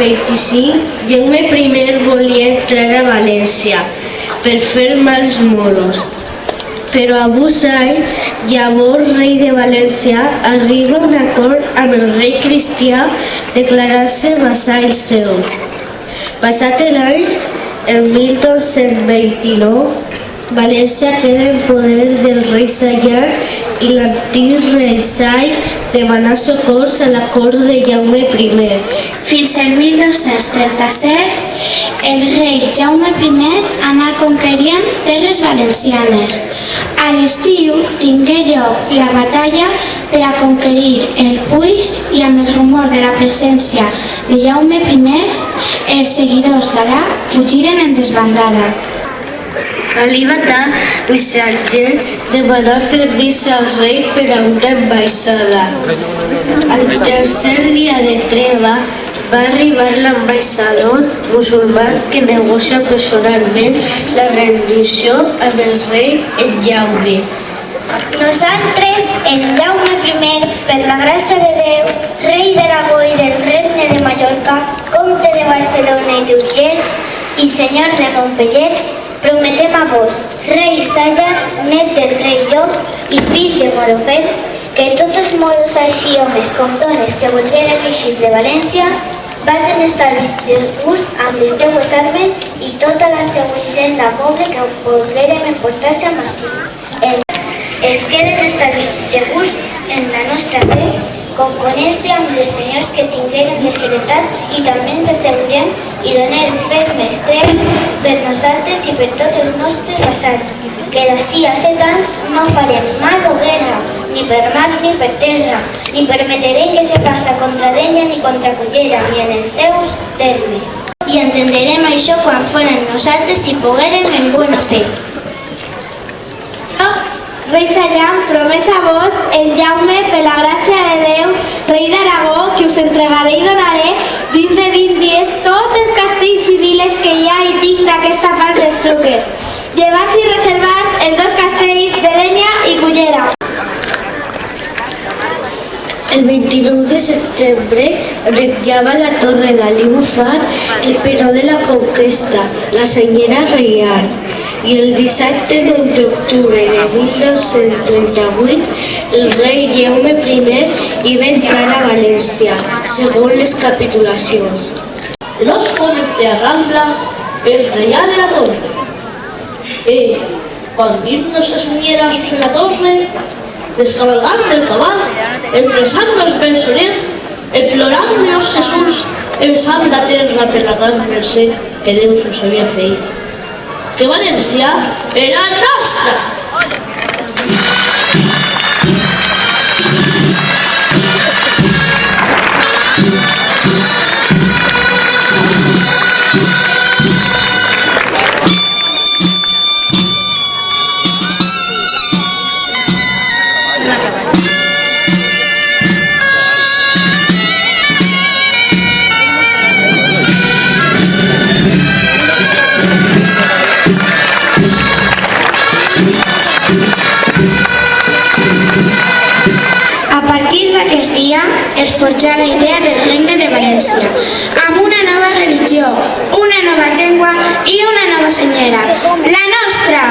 1525, Jaume I volia entrar a València per fer mals moros. Però a Busall, llavors rei de València, arriba a un acord amb el rei cristià declarar-se vassall seu. Passat l'any, en 1229, València queda en poder del rei Sallà i l'antic rei Sai demanà socors a la cort de Jaume I. Fins al 1237, el rei Jaume I anà conquerint terres valencianes. A l'estiu tingué lloc la batalla per a conquerir el Puig i amb el rumor de la presència de Jaume I, els seguidors d'Alà fugiren en desbandada. Alibatà, missatger, demanà permís al rei per a una ambaixada. Al tercer dia de treva va arribar l'ambaixador musulmà que negocia personalment la rendició amb el rei en Jaume. Nosaltres, en Jaume I, per la gràcia de Déu, rei d'Aragó i del regne de Mallorca, comte de Barcelona i d'Urgell i senyor de Montpeller, prometem a vos, rei Salla, net del rei Llop i fill de Morofet, que tots els moros, així homes com dones que volgueren eixir de València, vagin estar segurs amb les seues armes i tota la seua hisenda poble que volgueren emportar-se amb ací. Es queden establir segurs en la nostra fe, com conèixer amb els senyors que tingueren les heretats i també ens asseguren i donen ferm estreny per nosaltres i per tots els nostres vassalls, que d'ací a 7 anys no farem mal o guerra, ni per mar ni per terra, ni permetrem que se passa contra Denya ni contra Cullera, ni en els seus termes. I entenderem això quan foren nosaltres si poguérem en bona fe. Rei Sallà, promès a vos, el Jaume, per la gràcia de Déu, rei d'Aragó, que us entregaré i donaré dins de 20 dies tots els castells i viles que hi ha i tinc d'aquesta part del Xúquer. Llevats i reservats els 2 castells de Dénia i Cullera. El 29 de setembre retjava la torre d'Alí Bufat el penó de la conquesta, la senyera reial. I el dissabte 9 d'octubre de 1238 el rei Jaume I hi va entrar a València, segons les capitulacions. Los jóvenes de Arrambla, el reyal de la torre. Cuando viéndose señeras en la torre, descabalgando el cabal, entre sangres bensolent, implorant de los Jesús, besant la terra per la gran mercè que Déu us havia fet. Que València era nostra! A partir d'aquest dia es forjà la idea del regne de València, amb una nova religió, una nova llengua i una nova senyera, la nostra!